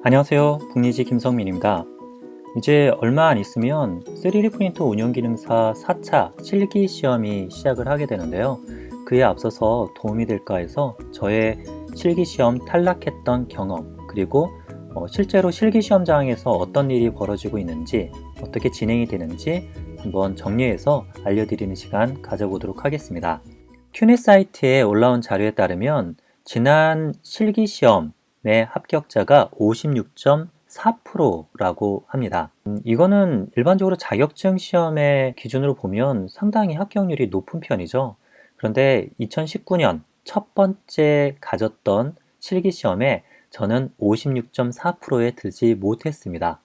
안녕하세요. 북리지 김성민입니다. 이제 얼마 안 있으면 3D 프린터 운영기능사 4차 실기시험이 시작을 하게 되는데요. 그에 앞서서 도움이 될까 해서 저의 실기시험 탈락했던 경험, 그리고 실제로 실기시험장에서 어떤 일이 벌어지고 있는지, 어떻게 진행이 되는지 한번 정리해서 알려드리는 시간 가져보도록 하겠습니다. 큐넷 사이트에 올라온 자료에 따르면 지난 실기시험의 합격자가 56.4%라고 합니다. 이거는 일반적으로 자격증 시험의 기준으로 보면 상당히 합격률이 높은 편이죠. 그런데 2019년 첫 번째 가졌던 실기시험에 저는 56.4%에 들지 못했습니다.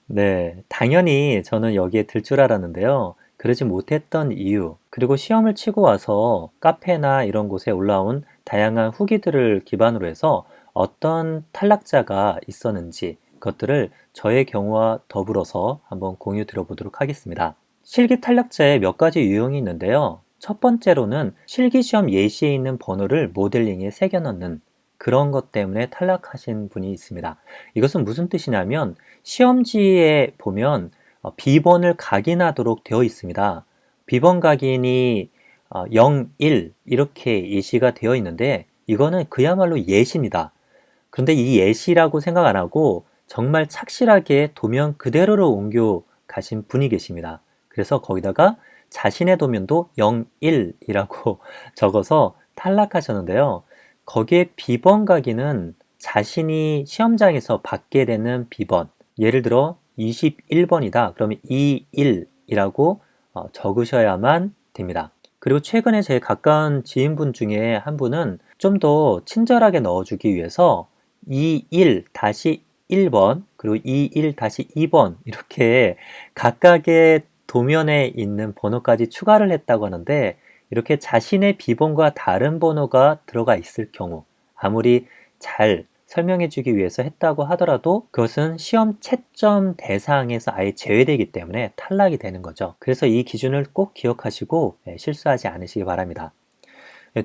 네, 당연히 저는 여기에 들 줄 알았는데요. 그러지 못했던 이유, 그리고 시험을 치고 와서 카페나 이런 곳에 올라온 다양한 후기들을 기반으로 해서 어떤 탈락자가 있었는지 그것들을 저의 경우와 더불어서 한번 공유 드려보도록 하겠습니다. 실기 탈락자의 몇 가지 유형이 있는데요. 첫 번째로는 실기시험 예시에 있는 번호를 모델링에 새겨 넣는 그런 것 때문에 탈락하신 분이 있습니다. 이것은 무슨 뜻이냐면 시험지에 보면 비번을 각인하도록 되어 있습니다. 비번 각인이 0, 1 이렇게 예시가 되어 있는데 이거는 그야말로 예시입니다. 그런데 이 예시라고 생각 안 하고 정말 착실하게 도면 그대로로 옮겨 가신 분이 계십니다. 그래서 거기다가 자신의 도면도 0, 1이라고 적어서 탈락하셨는데요. 거기에 비번 각인은 자신이 시험장에서 받게 되는 비번, 예를 들어 21번이다. 그러면 21이라고 적으셔야만 됩니다. 그리고 최근에 제 가까운 지인분 중에 한 분은 좀 더 친절하게 넣어주기 위해서 21-1번 그리고 21-2번 이렇게 각각의 도면에 있는 번호까지 추가를 했다고 하는데 이렇게 자신의 비번과 다른 번호가 들어가 있을 경우 아무리 잘 설명해 주기 위해서 했다고 하더라도 그것은 시험 채점 대상에서 아예 제외되기 때문에 탈락이 되는 거죠. 그래서 이 기준을 꼭 기억하시고 실수하지 않으시기 바랍니다.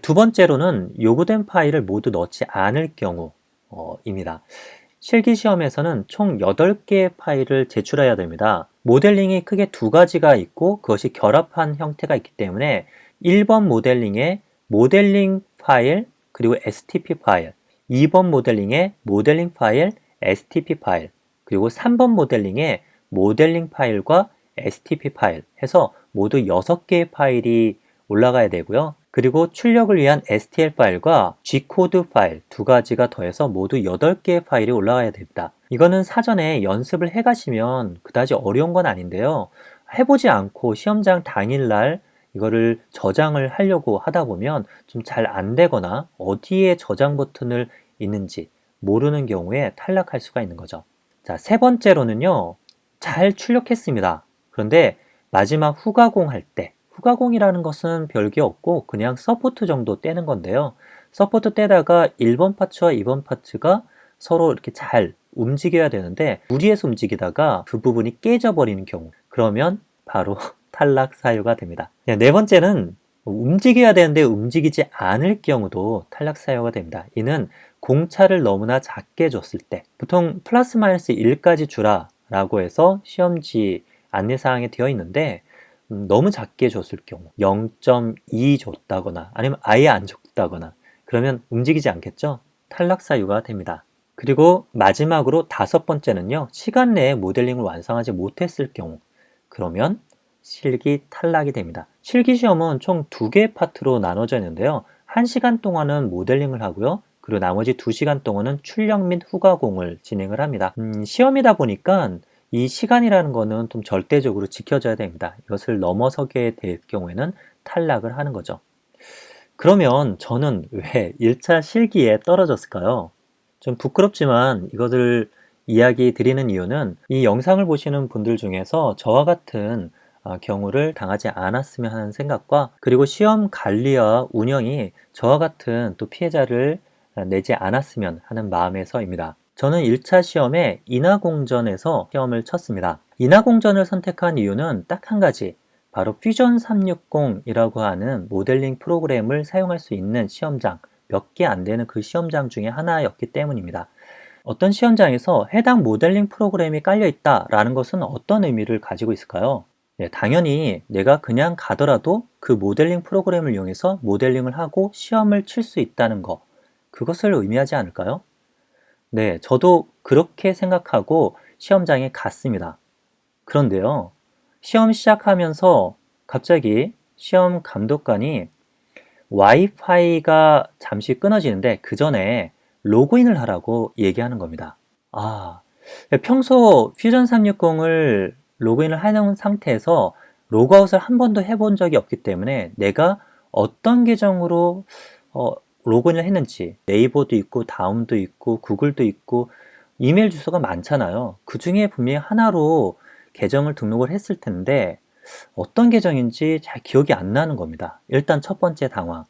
두 번째로는 요구된 파일을 모두 넣지 않을 경우입니다. 실기시험에서는 총 8개의 파일을 제출해야 됩니다. 모델링이 크게 두 가지가 있고 그것이 결합한 형태가 있기 때문에 1번 모델링의 모델링 파일 그리고 STP 파일, 2번 모델링의 모델링 파일, STP 파일, 그리고 3번 모델링의 모델링 파일과 STP 파일 해서 모두 6개의 파일이 올라가야 되고요. 그리고 출력을 위한 STL 파일과 G코드 파일 두 가지가 더해서 모두 8개의 파일이 올라가야 됩니다. 이거는 사전에 연습을 해 가시면 그다지 어려운 건 아닌데요. 해보지 않고 시험장 당일날 이거를 저장을 하려고 하다 보면 좀 잘 안 되거나 어디에 저장 버튼을 있는지 모르는 경우에 탈락할 수가 있는 거죠. 자, 세 번째로는요. 잘 출력했습니다. 그런데 마지막 후가공 할 때, 후가공이라는 것은 별게 없고 그냥 서포트 정도 떼는 건데요. 서포트 떼다가 1번 파츠와 2번 파츠가 서로 이렇게 잘 움직여야 되는데 무리해서 움직이다가 그 부분이 깨져버리는 경우, 그러면 바로 탈락 사유가 됩니다. 네 번째는 움직여야 되는데 움직이지 않을 경우도 탈락 사유가 됩니다. 이는 공차를 너무나 작게 줬을 때, 보통 플러스 마이너스 1까지 주라 라고 해서 시험지 안내사항에 되어 있는데 너무 작게 줬을 경우 0.2 줬다거나 아니면 아예 안 줬다거나 그러면 움직이지 않겠죠? 탈락 사유가 됩니다. 그리고 마지막으로 다섯 번째는요. 시간 내에 모델링을 완성하지 못했을 경우, 그러면 실기 탈락이 됩니다. 실기시험은 총 2개의 파트로 나눠져 있는데요. 1시간 동안은 모델링을 하고요. 그리고 나머지 2시간 동안은 출력 및 후가공을 진행을 합니다. 시험이다 보니까 이 시간이라는 거는 좀 절대적으로 지켜져야 됩니다. 이것을 넘어서게 될 경우에는 탈락을 하는 거죠. 그러면 저는 왜 1차 실기에 떨어졌을까요? 좀 부끄럽지만 이것을 이야기 드리는 이유는 이 영상을 보시는 분들 중에서 저와 같은 경우를 당하지 않았으면 하는 생각과, 그리고 시험 관리와 운영이 저와 같은 또 피해자를 내지 않았으면 하는 마음에서입니다. 저는 1차 시험에 인하공전에서 시험을 쳤습니다. 인하공전을 선택한 이유는 딱 한 가지, 바로 퓨전 360이라고 하는 모델링 프로그램을 사용할 수 있는 시험장, 몇 개 안 되는 그 시험장 중에 하나였기 때문입니다. 어떤 시험장에서 해당 모델링 프로그램이 깔려 있다라는 것은 어떤 의미를 가지고 있을까요? 네, 당연히 내가 그냥 가더라도 그 모델링 프로그램을 이용해서 모델링을 하고 시험을 칠 수 있다는 거, 그것을 의미하지 않을까요? 네, 저도 그렇게 생각하고 시험장에 갔습니다. 그런데요, 시험 시작하면서 갑자기 시험 감독관이 와이파이가 잠시 끊어지는데 그 전에 로그인을 하라고 얘기하는 겁니다. 아, 평소 퓨전 360을 로그인을 하는 상태에서 로그아웃을 한 번도 해본 적이 없기 때문에 내가 어떤 계정으로 어, 로그인을 했는지 네이버도 있고 다음도 있고 구글도 있고 이메일 주소가 많잖아요. 그 중에 분명히 하나로 계정을 등록을 했을 텐데 어떤 계정인지 잘 기억이 안 나는 겁니다. 일단 첫 번째 당황.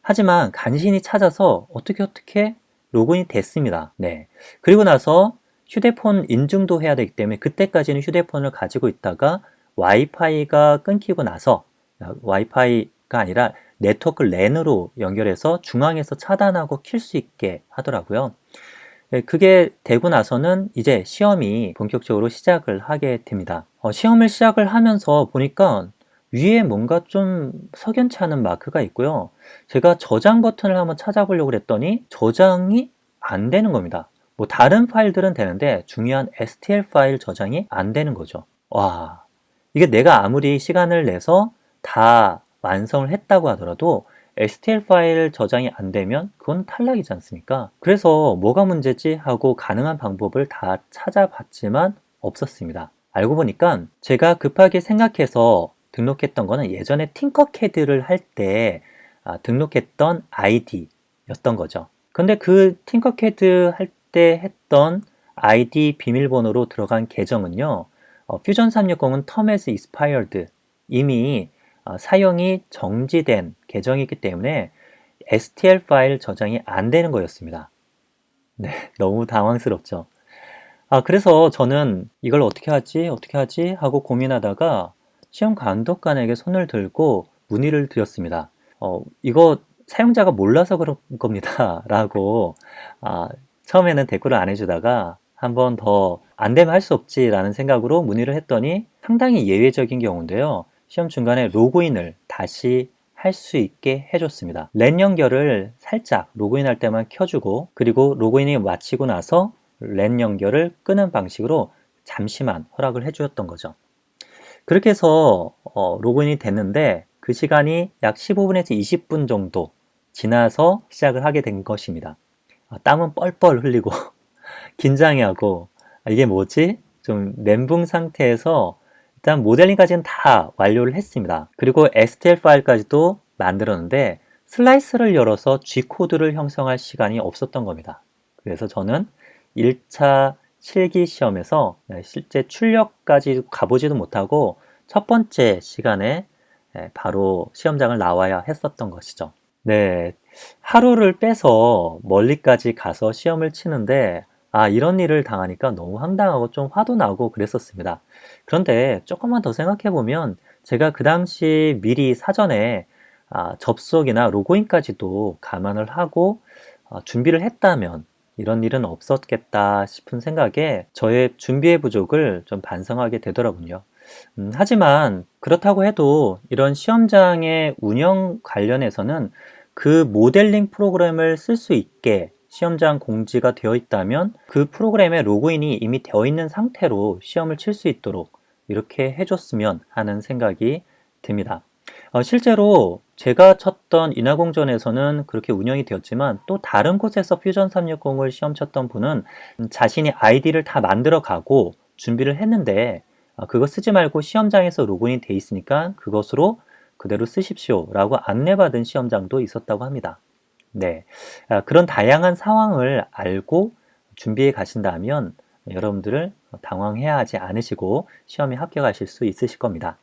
하지만 간신히 찾아서 어떻게 로그인이 됐습니다. 네. 그리고 나서 휴대폰 인증도 해야 되기 때문에 그때까지는 휴대폰을 가지고 있다가 와이파이가 끊기고 나서 와이파이가 아니라 네트워크 랜으로 연결해서 중앙에서 차단하고 킬 수 있게 하더라고요. 네, 그게 되고 나서는 이제 시험이 본격적으로 시작을 하게 됩니다. 시험을 시작을 하면서 보니까 위에 뭔가 좀 석연치 않은 마크가 있고요. 제가 저장 버튼을 한번 찾아보려고 했더니 저장이 안 되는 겁니다. 뭐 다른 파일들은 되는데 중요한 STL 파일 저장이 안 되는 거죠. 와, 이게 내가 아무리 시간을 내서 다 완성을 했다고 하더라도 STL 파일 저장이 안 되면 그건 탈락이지 않습니까? 그래서 뭐가 문제지 하고 가능한 방법을 다 찾아봤지만 없었습니다. 알고 보니까 제가 급하게 생각해서 등록했던 거는 예전에 팅커캐드를 할 때 등록했던 아이디였던 거죠. 근데 그 팅커캐드 할 때 했던 아이디 비밀번호로 들어간 계정은요, 퓨전 360은 term has expired, 이미 사용이 정지된 계정이기 때문에 STL 파일 저장이 안 되는 거였습니다. 네, 너무 당황스럽죠. 그래서 저는 이걸 어떻게 하지 하고 고민하다가 시험 감독관에게 손을 들고 문의를 드렸습니다. 이거 사용자가 몰라서 그런 겁니다. 라고, 처음에는 댓글을 안 해주다가 한 번 더 안 되면 할 수 없지 라는 생각으로 문의를 했더니 상당히 예외적인 경우인데요. 시험 중간에 로그인을 다시 할 수 있게 해줬습니다. 랜 연결을 살짝 로그인할 때만 켜주고 그리고 로그인이 마치고 나서 랜 연결을 끄는 방식으로 잠시만 허락을 해주었던 거죠. 그렇게 해서 로그인이 됐는데 그 시간이 약 15분에서 20분 정도 지나서 시작을 하게 된 것입니다. 땀은 뻘뻘 흘리고 긴장하고 이게 뭐지? 좀 멘붕 상태에서 일단 모델링까지는 다 완료를 했습니다. 그리고 STL 파일까지도 만들었는데 슬라이스를 열어서 G코드를 형성할 시간이 없었던 겁니다. 그래서 저는 1차 실기 시험에서 실제 출력까지 가보지도 못하고 첫 번째 시간에 바로 시험장을 나와야 했었던 것이죠. 네, 하루를 빼서 멀리까지 가서 시험을 치는데 이런 일을 당하니까 너무 황당하고 좀 화도 나고 그랬었습니다. 그런데 조금만 더 생각해보면 제가 그 당시 미리 사전에 접속이나 로그인까지도 감안을 하고 준비를 했다면 이런 일은 없었겠다 싶은 생각에 저의 준비의 부족을 좀 반성하게 되더라고요. 하지만 그렇다고 해도 이런 시험장의 운영 관련해서는 그 모델링 프로그램을 쓸 수 있게 시험장 공지가 되어 있다면 그 프로그램에 로그인이 이미 되어 있는 상태로 시험을 칠 수 있도록 이렇게 해줬으면 하는 생각이 듭니다. 실제로 제가 쳤던 인하공전에서는 그렇게 운영이 되었지만 또 다른 곳에서 퓨전 360을 시험 쳤던 분은 자신이 아이디를 다 만들어 가고 준비를 했는데 그거 쓰지 말고 시험장에서 로그인이 돼 있으니까 그것으로 그대로 쓰십시오 라고 안내받은 시험장도 있었다고 합니다. 네, 그런 다양한 상황을 알고 준비해 가신다면 여러분들을 당황해야 하지 않으시고 시험에 합격하실 수 있으실 겁니다.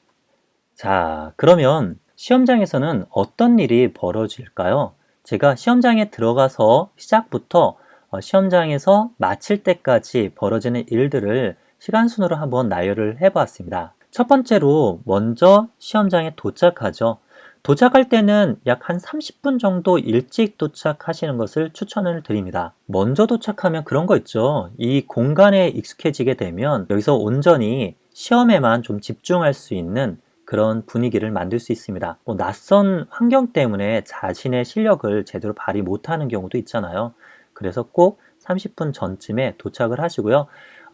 자, 그러면 시험장에서는 어떤 일이 벌어질까요? 제가 시험장에 들어가서 시작부터 시험장에서 마칠 때까지 벌어지는 일들을 시간 순으로 한번 나열을 해보았습니다. 첫 번째로 먼저 시험장에 도착하죠. 도착할 때는 약 한 30분 정도 일찍 도착하시는 것을 추천을 드립니다. 먼저 도착하면 그런 거 있죠. 이 공간에 익숙해지게 되면 여기서 온전히 시험에만 좀 집중할 수 있는 그런 분위기를 만들 수 있습니다. 낯선 환경 때문에 자신의 실력을 제대로 발휘 못하는 경우도 있잖아요. 그래서 꼭 30분 전쯤에 도착을 하시고요.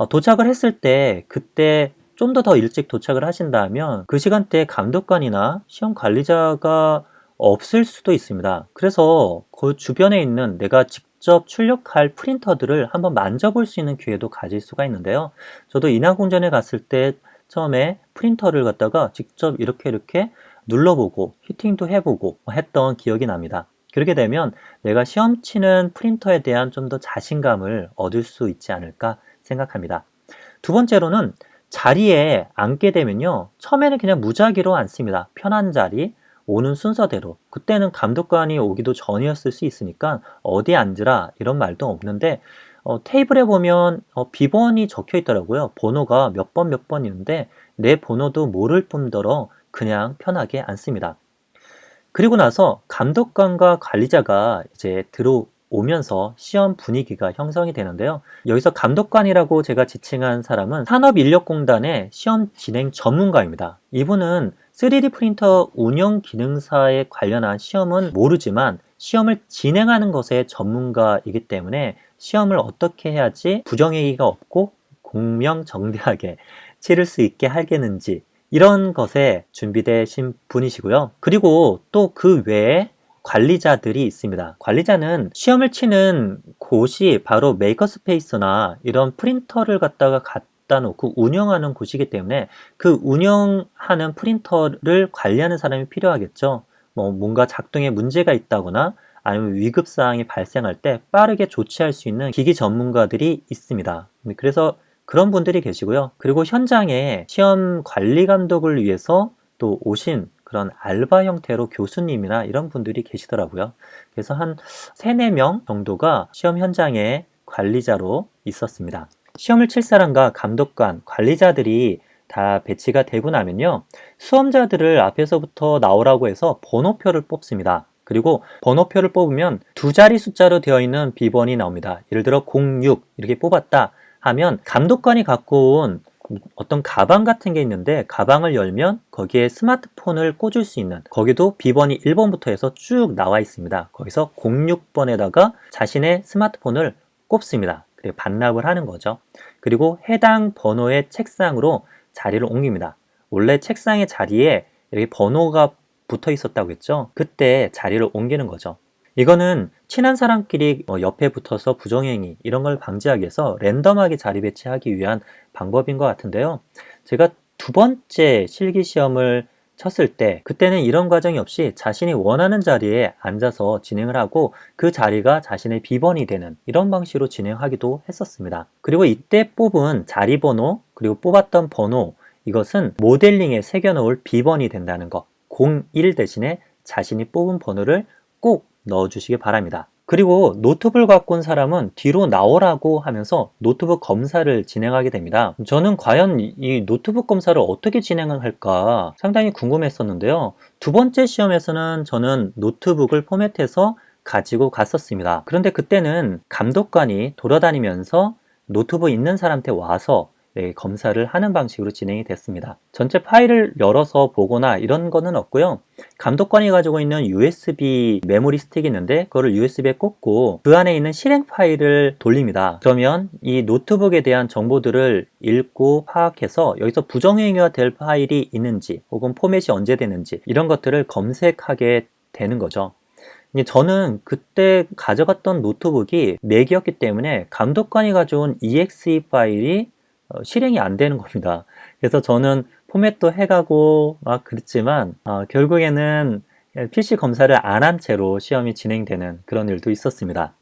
도착을 했을 때 그때 좀 더 일찍 도착을 하신다면 그 시간대에 감독관이나 시험 관리자가 없을 수도 있습니다. 그래서 그 주변에 있는 내가 직접 출력할 프린터들을 한번 만져볼 수 있는 기회도 가질 수가 있는데요. 저도 인하공전에 갔을 때 처음에 프린터를 갖다가 직접 이렇게 눌러보고 히팅도 해보고 했던 기억이 납니다. 그렇게 되면 내가 시험 치는 프린터에 대한 좀 더 자신감을 얻을 수 있지 않을까 생각합니다. 두 번째로는 자리에 앉게 되면요. 처음에는 그냥 무작위로 앉습니다. 편한 자리, 오는 순서대로. 그때는 감독관이 오기도 전이었을 수 있으니까 어디 앉으라 이런 말도 없는데 테이블에 보면 비번이 적혀 있더라고요. 번호가 몇 번 있는데 내 번호도 모를 뿐더러 그냥 편하게 앉습니다. 그리고 나서 감독관과 관리자가 이제 들어오면서 시험 분위기가 형성이 되는데요. 여기서 감독관이라고 제가 지칭한 사람은 산업인력공단의 시험 진행 전문가입니다. 이분은 3D 프린터 운영 기능사에 관련한 시험은 모르지만 시험을 진행하는 것에 전문가이기 때문에 시험을 어떻게 해야지 부정행위가 없고 공명정대하게 치를 수 있게 하겠는지 이런 것에 준비되신 분이시고요. 그리고 또 그 외에 관리자들이 있습니다. 관리자는 시험을 치는 곳이 바로 메이커스페이스나 이런 프린터를 갖다 놓고 운영하는 곳이기 때문에 그 운영하는 프린터를 관리하는 사람이 필요하겠죠. 뭔가 작동에 문제가 있다거나 아니면 위급사항이 발생할 때 빠르게 조치할 수 있는 기기 전문가들이 있습니다. 그래서 그런 분들이 계시고요. 그리고 현장에 시험 관리 감독을 위해서 또 오신 그런 알바 형태로 교수님이나 이런 분들이 계시더라고요. 그래서 한 3, 4명 정도가 시험 현장에 관리자로 있었습니다. 시험을 칠 사람과 감독관, 관리자들이 다 배치가 되고 나면요. 수험자들을 앞에서부터 나오라고 해서 번호표를 뽑습니다. 그리고 번호표를 뽑으면 2자리 숫자로 되어 있는 비번이 나옵니다. 예를 들어 06 이렇게 뽑았다 하면 감독관이 갖고 온 어떤 가방 같은 게 있는데 가방을 열면 거기에 스마트폰을 꽂을 수 있는 거기도 비번이 1번부터 해서 쭉 나와 있습니다. 거기서 06번에다가 자신의 스마트폰을 꼽습니다. 그리고 반납을 하는 거죠. 그리고 해당 번호의 책상으로 자리를 옮깁니다. 원래 책상의 자리에 이렇게 번호가 붙어 있었다고 했죠. 그때 자리를 옮기는 거죠. 이거는 친한 사람끼리 옆에 붙어서 부정행위 이런 걸 방지하기 위해서 랜덤하게 자리 배치하기 위한 방법인 것 같은데요. 제가 2번째 실기시험을 쳤을 때 그때는 이런 과정이 없이 자신이 원하는 자리에 앉아서 진행을 하고 그 자리가 자신의 비번이 되는 이런 방식으로 진행하기도 했었습니다. 그리고 이때 뽑은 자리 번호 그리고 뽑았던 번호 이것은 모델링에 새겨놓을 비번이 된다는 것 01 대신에 자신이 뽑은 번호를 꼭 넣어주시기 바랍니다. 그리고 노트북을 갖고 온 사람은 뒤로 나오라고 하면서 노트북 검사를 진행하게 됩니다. 저는 과연 이 노트북 검사를 어떻게 진행을 할까 상당히 궁금했었는데요. 2번째 시험에서는 저는 노트북을 포맷해서 가지고 갔었습니다. 그런데 그때는 감독관이 돌아다니면서 노트북 있는 사람한테 와서 검사를 하는 방식으로 진행이 됐습니다. 전체 파일을 열어서 보거나 이런 거는 없고요. 감독관이 가지고 있는 USB 메모리 스틱이 있는데 그거를 USB에 꽂고 그 안에 있는 실행 파일을 돌립니다. 그러면 이 노트북에 대한 정보들을 읽고 파악해서 여기서 부정행위가 될 파일이 있는지 혹은 포맷이 언제 되는지 이런 것들을 검색하게 되는 거죠. 저는 그때 가져갔던 노트북이 맥이었기 때문에 감독관이 가져온 exe 파일이 실행이 안 되는 겁니다. 그래서 저는 포맷도 해가고 막 그랬지만 결국에는 PC 검사를 안 한 채로 시험이 진행되는 그런 일도 있었습니다.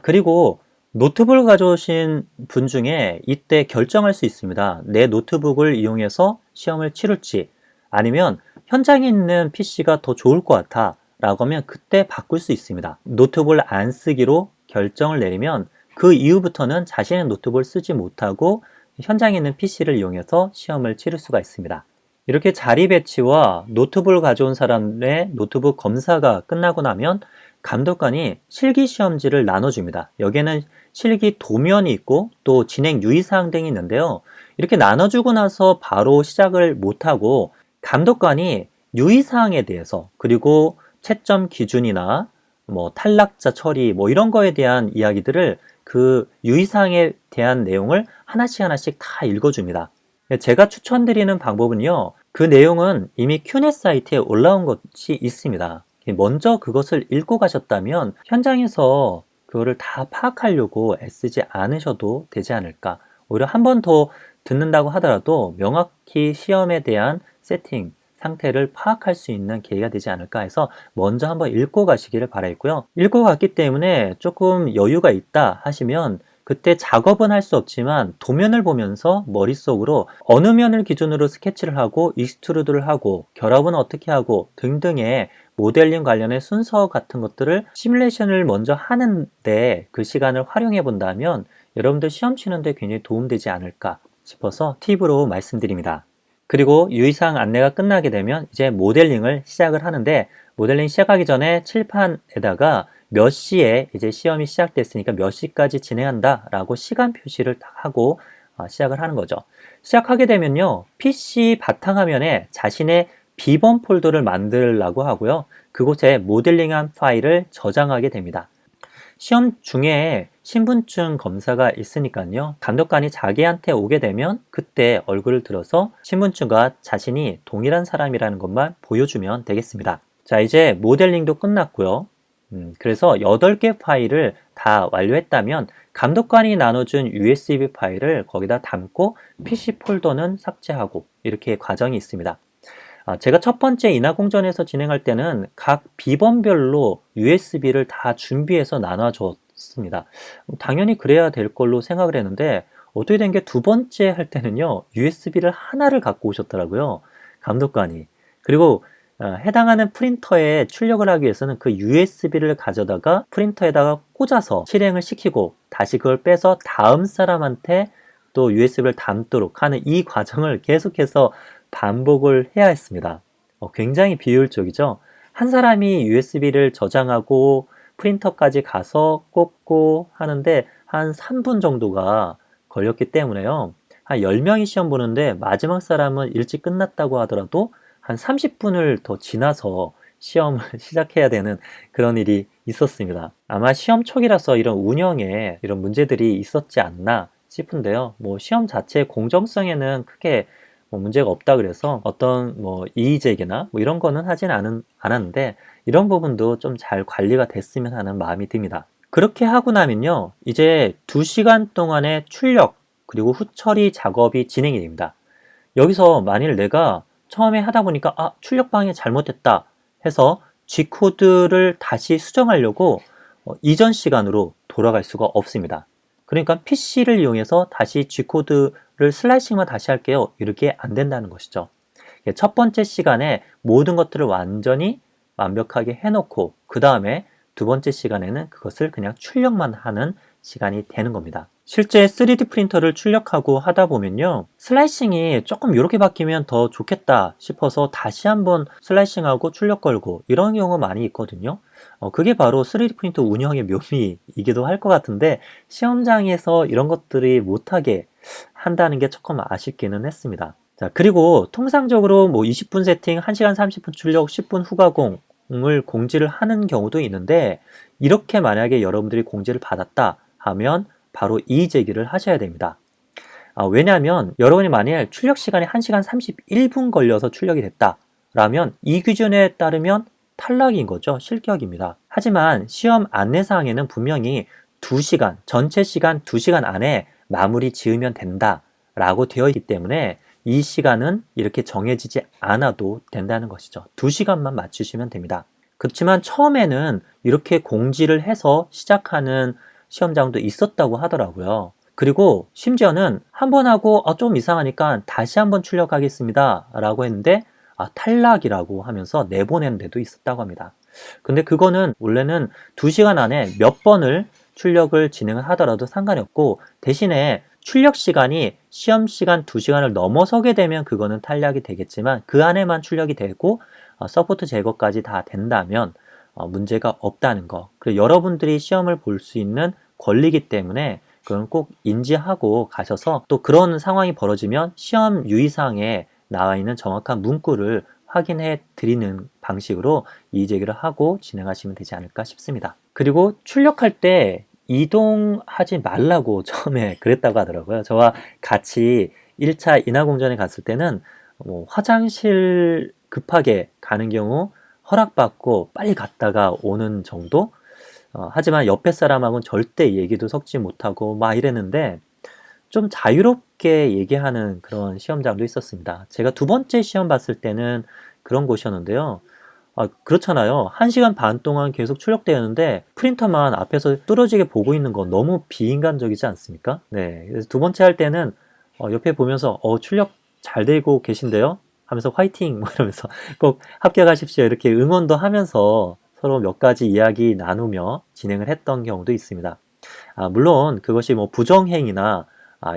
그리고 노트북을 가져오신 분 중에 이때 결정할 수 있습니다. 내 노트북을 이용해서 시험을 치를지 아니면 현장에 있는 PC가 더 좋을 것 같아 라고 하면 그때 바꿀 수 있습니다. 노트북을 안 쓰기로 결정을 내리면 그 이후부터는 자신의 노트북을 쓰지 못하고 현장에 있는 PC를 이용해서 시험을 치를 수가 있습니다. 이렇게 자리 배치와 노트북을 가져온 사람의 노트북 검사가 끝나고 나면 감독관이 실기시험지를 나눠줍니다. 여기에는 실기 도면이 있고 또 진행 유의사항 등이 있는데요. 이렇게 나눠주고 나서 바로 시작을 못하고 감독관이 유의사항에 대해서 그리고 채점 기준이나 뭐 탈락자 처리 뭐 이런 거에 대한 이야기들을 그 유의사항에 대한 내용을 하나씩 하나씩 다 읽어줍니다. 제가 추천드리는 방법은요, 그 내용은 이미 큐넷 사이트에 올라온 것이 있습니다. 먼저 그것을 읽고 가셨다면 현장에서 그거를 다 파악하려고 애쓰지 않으셔도 되지 않을까. 오히려 한 번 더 듣는다고 하더라도 명확히 시험에 대한 세팅, 상태를 파악할 수 있는 계기가 되지 않을까 해서 먼저 한번 읽고 가시기를 바라겠고요. 읽고 갔기 때문에 조금 여유가 있다 하시면 그때 작업은 할 수 없지만 도면을 보면서 머릿속으로 어느 면을 기준으로 스케치를 하고 익스트루드를 하고 결합은 어떻게 하고 등등의 모델링 관련의 순서 같은 것들을 시뮬레이션을 먼저 하는데 그 시간을 활용해 본다면 여러분들 시험 치는데 굉장히 도움되지 않을까 싶어서 팁으로 말씀드립니다. 그리고 유의사항 안내가 끝나게 되면 이제 모델링을 시작을 하는데 모델링 시작하기 전에 칠판에다가 몇 시에 이제 시험이 시작됐으니까 몇 시까지 진행한다 라고 시간 표시를 하고 시작을 하는 거죠. 시작하게 되면요, PC 바탕화면에 자신의 비번 폴더를 만들라고 하고요, 그곳에 모델링한 파일을 저장하게 됩니다. 시험 중에 신분증 검사가 있으니까요, 감독관이 자기한테 오게 되면 그때 얼굴을 들어서 신분증과 자신이 동일한 사람이라는 것만 보여주면 되겠습니다. 자, 이제 모델링도 끝났고요. 그래서 8개 파일을 다 완료했다면 감독관이 나눠준 USB 파일을 거기다 담고 PC 폴더는 삭제하고 이렇게 과정이 있습니다. 제가 첫 번째 인하공전에서 진행할 때는 각 비번별로 USB를 다 준비해서 나눠줬습니다. 당연히 그래야 될 걸로 생각을 했는데 어떻게 된 게 두 번째 할 때는요, USB를 하나를 갖고 오셨더라고요, 감독관이. 그리고 해당하는 프린터에 출력을 하기 위해서는 그 USB를 가져다가 프린터에다가 꽂아서 실행을 시키고 다시 그걸 빼서 다음 사람한테 또 USB를 담도록 하는 이 과정을 계속해서 반복을 해야 했습니다. 굉장히 비효율적이죠. 한 사람이 USB를 저장하고 프린터까지 가서 꽂고 하는데 한 3분 정도가 걸렸기 때문에요. 한 10명이 시험 보는데 마지막 사람은 일찍 끝났다고 하더라도 한 30분을 더 지나서 시험을 시작해야 되는 그런 일이 있었습니다. 아마 시험 초기라서 이런 운영에 이런 문제들이 있었지 않나 싶은데요. 뭐 시험 자체의 공정성에는 크게 뭐 문제가 없다 그래서 어떤 뭐 이의제기나 뭐 이런 거는 하진 않았는데 이런 부분도 좀 잘 관리가 됐으면 하는 마음이 듭니다. 그렇게 하고 나면요, 이제 2시간 동안의 출력 그리고 후처리 작업이 진행이 됩니다. 여기서 만일 내가 처음에 하다 보니까 출력 방해 잘못됐다 해서 G코드를 다시 수정하려고 이전 시간으로 돌아갈 수가 없습니다. 그러니까 PC를 이용해서 다시 G코드를 슬라이싱만 다시 할게요, 이렇게 안 된다는 것이죠. 첫 번째 시간에 모든 것들을 완전히 완벽하게 해놓고 그 다음에 두 번째 시간에는 그것을 그냥 출력만 하는 시간이 되는 겁니다. 실제 3D 프린터를 출력하고 하다 보면요, 슬라이싱이 조금 이렇게 바뀌면 더 좋겠다 싶어서 다시 한번 슬라이싱하고 출력 걸고 이런 경우 많이 있거든요. 그게 바로 3D 프린터 운영의 묘미이기도 할 것 같은데 시험장에서 이런 것들이 못하게 한다는 게 조금 아쉽기는 했습니다. 자, 그리고 통상적으로 뭐 20분 세팅, 1시간 30분 출력, 10분 후가공을 공지를 하는 경우도 있는데 이렇게 만약에 여러분들이 공지를 받았다 하면 바로 이의 제기를 하셔야 됩니다. 왜냐하면 여러분이 만일 출력 시간이 1시간 31분 걸려서 출력이 됐다 라면 이 기준에 따르면 탈락인 거죠. 실격입니다. 하지만 시험 안내사항에는 분명히 2시간, 전체 시간 2시간 안에 마무리 지으면 된다 라고 되어 있기 때문에 이 시간은 이렇게 정해지지 않아도 된다는 것이죠. 2시간만 맞추시면 됩니다. 그렇지만 처음에는 이렇게 공지를 해서 시작하는 시험장도 있었다고 하더라고요. 그리고 심지어는 한 번 하고 좀 이상하니까 다시 한번 출력하겠습니다 라고 했는데 탈락이라고 하면서 내보낸 데도 있었다고 합니다. 근데 그거는 원래는 2시간 안에 몇 번을 출력을 진행을 하더라도 상관이 없고 대신에 출력 시간이 시험 시간 2시간을 넘어서게 되면 그거는 탈락이 되겠지만 그 안에만 출력이 되고 서포트 제거까지 다 된다면 문제가 없다는 거. 그리고 여러분들이 시험을 볼 수 있는 권리이기 때문에 그건 꼭 인지하고 가셔서 또 그런 상황이 벌어지면 시험 유의사항에 나와 있는 정확한 문구를 확인해 드리는 방식으로 이의 제기를 하고 진행하시면 되지 않을까 싶습니다. 그리고 출력할 때 이동하지 말라고 처음에 그랬다고 하더라고요. 저와 같이 1차 인하공전에 갔을 때는 화장실 급하게 가는 경우 허락받고 빨리 갔다가 오는 정도? 하지만 옆에 사람하고는 절대 얘기도 섞지 못하고 막 이랬는데 좀 자유롭게 얘기하는 그런 시험장도 있었습니다. 제가 2번째 시험 봤을 때는 그런 곳이었는데요. 그렇잖아요. 1시간 반 동안 계속 출력되었는데 프린터만 앞에서 뚫어지게 보고 있는 거 너무 비인간적이지 않습니까? 네. 그래서 2번째 할 때는 옆에 보면서 출력 잘 되고 계신데요? 하면서 화이팅! 뭐 이러면서 꼭 합격하십시오. 이렇게 응원도 하면서 서로 몇 가지 이야기 나누며 진행을 했던 경우도 있습니다. 물론 그것이 뭐 부정행위나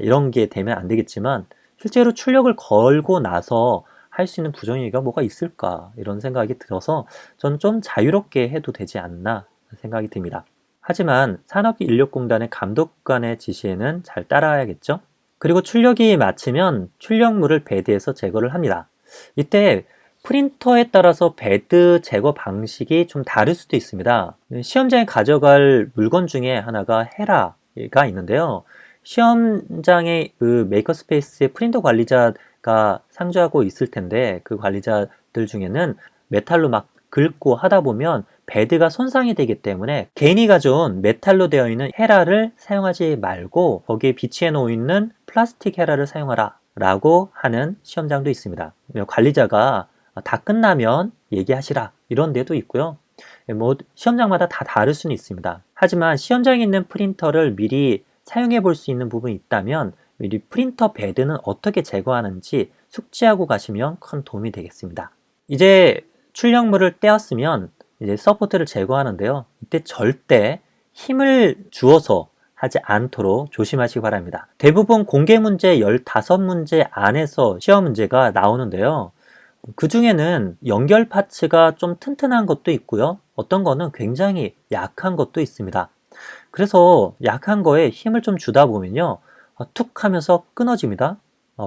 이런 게 되면 안 되겠지만 실제로 출력을 걸고 나서 할 수 있는 부정행위가 뭐가 있을까 이런 생각이 들어서 저는 좀 자유롭게 해도 되지 않나 생각이 듭니다. 하지만 산업인력공단의 감독관의 지시에는 잘 따라야겠죠? 그리고 출력이 마치면 출력물을 배드에서 제거를 합니다. 이때 프린터에 따라서 배드 제거 방식이 좀 다를 수도 있습니다. 시험장에 가져갈 물건 중에 하나가 헤라가 있는데요. 시험장의 그 메이커스페이스의 프린터 관리자가 상주하고 있을 텐데 그 관리자들 중에는 메탈로 막 긁고 하다 보면 배드가 손상이 되기 때문에 개인이 가져온 메탈로 되어 있는 헤라를 사용하지 말고 거기에 비치해 놓는 플라스틱 헤라를 사용하라 라고 하는 시험장도 있습니다. 관리자가 다 끝나면 얘기하시라 이런 데도 있고요. 시험장마다 다 다를 수는 있습니다. 하지만 시험장에 있는 프린터를 미리 사용해 볼 수 있는 부분이 있다면 미리 프린터 배드는 어떻게 제거하는지 숙지하고 가시면 큰 도움이 되겠습니다. 이제 출력물을 떼었으면 이제 서포트를 제거하는데요. 이때 절대 힘을 주어서 하지 않도록 조심하시기 바랍니다. 대부분 공개 문제 15문제 안에서 시험 문제가 나오는데요. 그 중에는 연결 파츠가 좀 튼튼한 것도 있고요. 어떤 거는 굉장히 약한 것도 있습니다. 그래서 약한 거에 힘을 좀 주다 보면요. 툭 하면서 끊어집니다.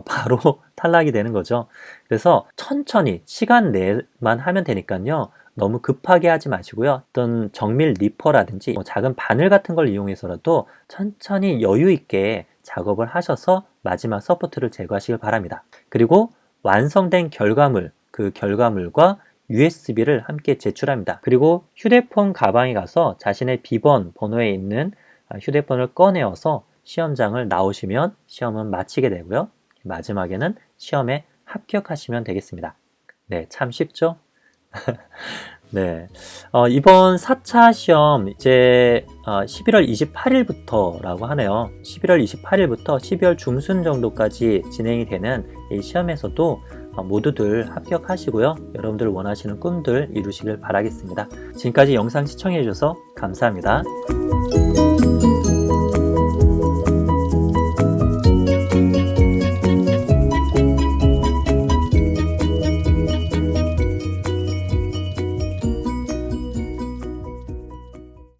바로 탈락이 되는 거죠. 그래서 천천히 시간 내만 하면 되니까요. 너무 급하게 하지 마시고요. 어떤 정밀 리퍼라든지 작은 바늘 같은 걸 이용해서라도 천천히 여유 있게 작업을 하셔서 마지막 서포트를 제거하시길 바랍니다. 그리고 완성된 결과물, 그 결과물과 USB를 함께 제출합니다. 그리고 휴대폰 가방에 가서 자신의 비번 번호에 있는 휴대폰을 꺼내어서 시험장을 나오시면 시험은 마치게 되고요. 마지막에는 시험에 합격하시면 되겠습니다. 네, 참 쉽죠? 네, 이번 4차 시험 이제 11월 28일부터라고 하네요. 11월 28일부터 12월 중순 정도까지 진행이 되는 이 시험에서도 모두들 합격하시고요. 여러분들 원하시는 꿈들 이루시길 바라겠습니다. 지금까지 영상 시청해 주셔서 감사합니다.